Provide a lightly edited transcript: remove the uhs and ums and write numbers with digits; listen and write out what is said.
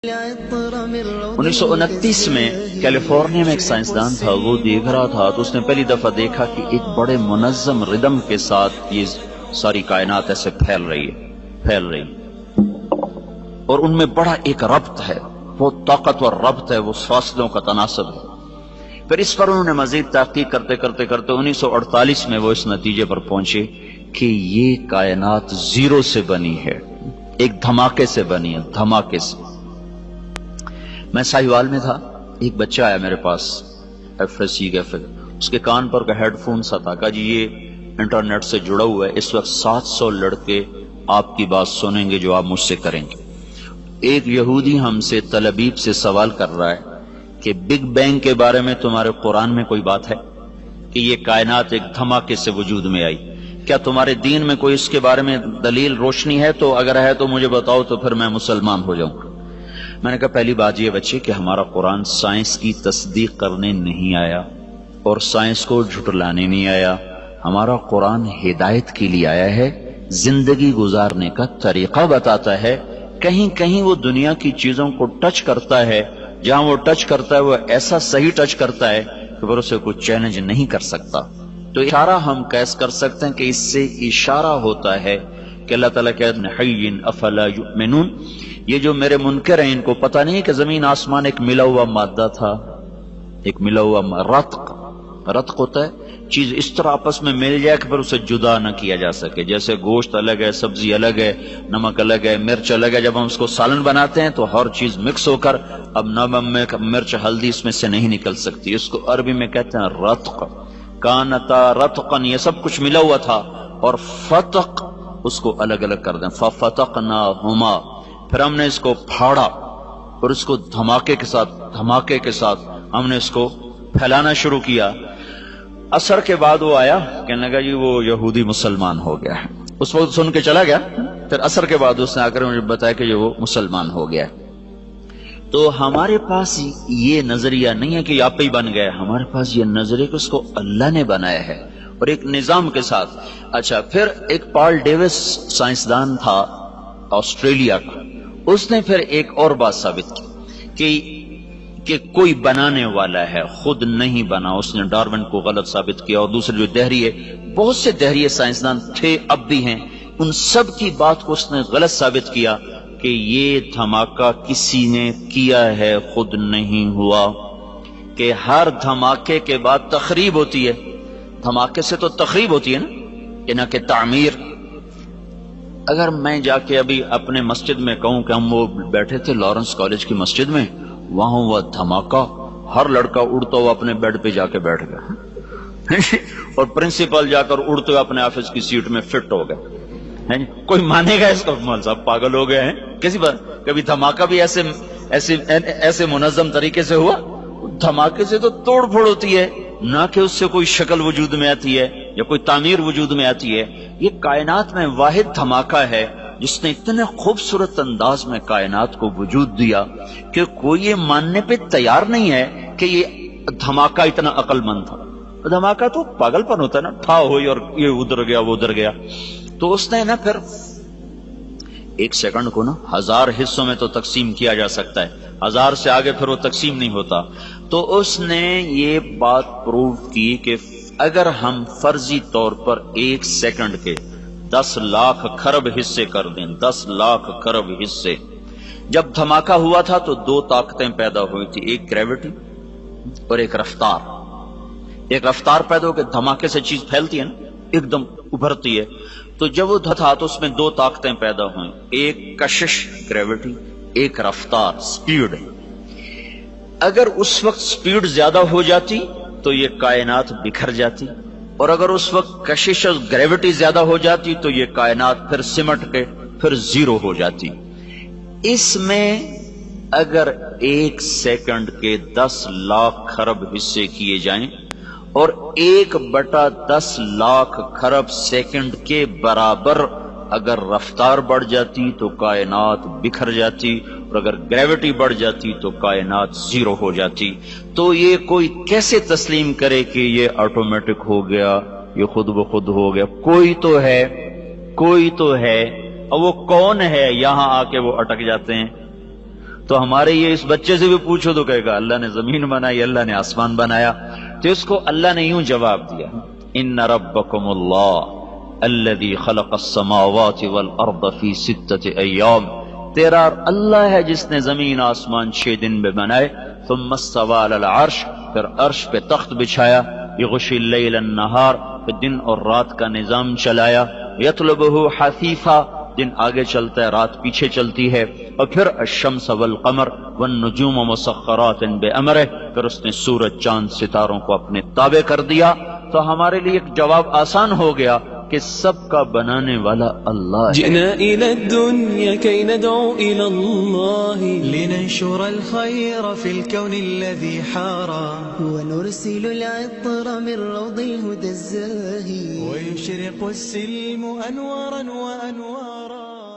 1929 میں کیلیفورنیا میں ایک سائنسدان تھا، وہ دیکھ رہا تھا تو اس نے پہلی دفعہ دیکھا کہ ایک بڑے منظم ردم کے ساتھ یہ ساری کائنات ایسے پھیل رہی اور ان میں بڑا ایک ربط ہے، بہت طاقتور ربط ہے، وہ فاصلوں کا تناسب ہے۔ پھر اس پر انہوں نے مزید تحقیق کرتے 1948 میں وہ اس نتیجے پر پہنچے کہ یہ کائنات زیرو سے بنی ہے، ایک دھماکے سے بنی ہے، دھماکے سے۔ میں ساہیوال میں تھا، ایک بچہ آیا میرے پاس FSC کا، اس کے کان پر کا ہیڈ فون سا تھا، کہا جی یہ انٹرنیٹ سے جڑا ہوا ہے، اس وقت 700 لڑکے آپ کی بات سنیں گے جو آپ مجھ سے کریں گے۔ ایک یہودی ہم سے تل ابیب سے سوال کر رہا ہے کہ بگ بینگ کے بارے میں تمہارے قرآن میں کوئی بات ہے کہ یہ کائنات ایک دھماکے سے وجود میں آئی؟ کیا تمہارے دین میں کوئی اس کے بارے میں دلیل روشنی ہے؟ تو اگر ہے تو مجھے بتاؤ تو پھر میں مسلمان ہو جاؤں۔ میں نے کہا پہلی بات یہ بچے کہ ہمارا قرآن سائنس کی تصدیق کرنے نہیں آیا اور سائنس کو جھٹلانے نہیں آیا، ہمارا قرآن ہدایت کے لیے آیا ہے، زندگی گزارنے کا طریقہ بتاتا ہے۔ کہیں کہیں وہ دنیا کی چیزوں کو ٹچ کرتا ہے، جہاں وہ ٹچ کرتا ہے وہ ایسا صحیح ٹچ کرتا ہے کہ پھر اسے کوئی چیلنج نہیں کر سکتا۔ تو اشارہ ہم قیاس کر سکتے ہیں کہ اس سے اشارہ ہوتا ہے کہ اللہ تعالیٰ کہتے ہیں حی افلا یؤمنون، یہ جو میرے منکر ہیں ان کو پتہ نہیں کہ زمین آسمان ایک ملا ہوا مادہ تھا، ایک ملا ہوا رتق ہوتا ہے چیز اس طرح آپس میں مل جائے کہ پھر اسے جدا نہ کیا جا سکے، جیسے گوشت الگ ہے، سبزی الگ ہے، نمک الگ ہے، مرچ الگ ہے، جب ہم اس کو سالن بناتے ہیں تو ہر چیز مکس ہو کر اب نمک مرچ ہلدی اس میں سے نہیں نکل سکتی، اس کو عربی میں کہتے ہیں رتق۔ کانتا رتقن، یہ سب کچھ ملا ہوا تھا، اور فتق اس کو الگ الگ کر دیں، ففتقناہما، پھر ہم نے اس کو پھاڑا اور اس کو دھماکے کے ساتھ ہم نے اس کو پھیلانا شروع کیا۔ اثر کے بعد وہ آیا، کہنے لگا جی وہ یہودی مسلمان ہو گیا ہے، اس وقت سن کے چلا گیا، پھر اثر کے بعد اس نے آ کر مجھے بتایا کہ وہ مسلمان ہو گیا ہے۔ تو ہمارے پاس یہ نظریہ نہیں ہے کہ آپ ہی بن گئے، ہمارے پاس یہ نظریہ کہ اس کو اللہ نے بنایا ہے اور ایک نظام کے ساتھ۔ اچھا، پھر ایک پال ڈیوس سائنسدان تھا آسٹریلیا کا، اس نے پھر ایک اور بات ثابت کی کہ کوئی بنانے والا ہے، خود نہیں بنا، اس نے ڈارون کو غلط ثابت کیا، اور دوسرے جو دہریے، بہت سے دہریے سائنسدان تھے اب بھی ہیں، ان سب کی بات کو اس نے غلط ثابت کیا کہ یہ دھماکہ کسی نے کیا ہے، خود نہیں ہوا، کہ ہر دھماکے کے بعد تخریب ہوتی ہے، دھماکے سے تو تخریب ہوتی ہے نا، کہ نہ کہ تعمیر۔ اگر میں جا کے ابھی اپنے مسجد میں کہوں کہ ہم وہ بیٹھے تھے لارنس کالج کی مسجد میں، وہاں ہوا دھماکہ، ہر لڑکا اڑتا ہوا اپنے بیڈ پہ جا کے بیٹھ گیا اور پرنسپل جا کر اڑتے ہوئے اپنے آفس کی سیٹ میں فٹ ہو گئے۔ کوئی مانے گا اس کو؟ مول صاحب پاگل ہو گئے ہیں کسی بات؟ کبھی دھماکہ بھی ایسے منظم طریقے سے ہوا؟ دھماکے سے تو توڑ پھوڑ ہوتی ہے، نہ کہ اس سے کوئی شکل وجود میں آتی ہے یا کوئی تعمیر وجود میں آتی ہے۔ یہ کائنات میں واحد دھماکہ ہے جس نے اتنے خوبصورت انداز میں کائنات کو وجود دیا کہ کوئی یہ ماننے پہ تیار نہیں ہے کہ یہ دھماکہ اتنا عقل مند تھا۔ دھماکہ تو پاگل پن ہوتا ہے نا، ٹھا ہوئی اور یہ ادھر گیا وہ ادھر گیا۔ تو اس نے نا پھر ایک سیکنڈ کو نا 1000 حصوں میں تو تقسیم کیا جا سکتا ہے، 1000 سے آگے پھر وہ تقسیم نہیں ہوتا۔ تو اس نے یہ بات پروو کی کہ اگر ہم فرضی طور پر 1 سیکنڈ کے 10 لاکھ کھرب حصے کر دیں، 10 لاکھ کھرب حصے، جب دھماکہ ہوا تھا تو 2 طاقتیں پیدا ہوئی تھی، ایک گریوٹی اور ایک رفتار۔ ایک رفتار پیدا ہو کے دھماکے سے چیز پھیلتی ہے نا، ایک دم ابھرتی ہے، تو جب وہ تھا تو اس میں 2 طاقتیں پیدا ہوئیں، ایک کشش گریوٹی، ایک رفتار سپیڈ۔ اگر اس وقت سپیڈ زیادہ ہو جاتی تو یہ کائنات بکھر جاتی، اور اگر اس وقت کشش اور گریوٹی زیادہ ہو جاتی تو یہ کائنات پھر سمٹ کے پھر زیرو ہو جاتی۔ اس میں اگر 1 سیکنڈ کے 10 لاکھ کھرب حصے کیے جائیں اور 1/10 لاکھ کھرب سیکنڈ کے برابر اگر رفتار بڑھ جاتی تو کائنات بکھر جاتی، اور اگر گریوٹی بڑھ جاتی تو کائنات زیرو ہو جاتی۔ تو یہ کوئی کیسے تسلیم کرے کہ یہ آٹومیٹک ہو گیا، یہ خود بخود ہو گیا؟ کوئی تو ہے، اور وہ کون ہے؟ یہاں آ کے وہ اٹک جاتے ہیں۔ تو ہمارے یہ اس بچے سے بھی پوچھو تو کہے گا اللہ نے زمین بنائی، اللہ نے آسمان بنایا. تو اس کو اللہ نے یوں جواب دیا، ان ربکم اللہ الذی خلق السماوات والارض فی 6 ایام، تیرا اللہ ہے جس نے زمین آسمان 6 دن میں بنائے. ثم استوى علی العرش، پھر عرش پہ تخت بچھایا. یغشی اللیل النہار، پھر دن اور رات کا نظام چلایا. یطلبہ حثیثا، دن آگے چلتا ہے رات پیچھے چلتی ہے. اور پھر الشمس والقمر والنجوم مسخرات بامرہ، پھر اس نے سورج چاند ستاروں کو اپنے تابع کر دیا. تو ہمارے لیے ایک جواب آسان ہو گیا کہ سب کا بنانے والا اللہ ہے. جئنا إلى الدنيا كي ندعو إلى الله لننشر الخير في الكون الذي حارى ونرسل العطر من روض الهدى الزاهي ويشرق السلم أنوارا وأنوارا.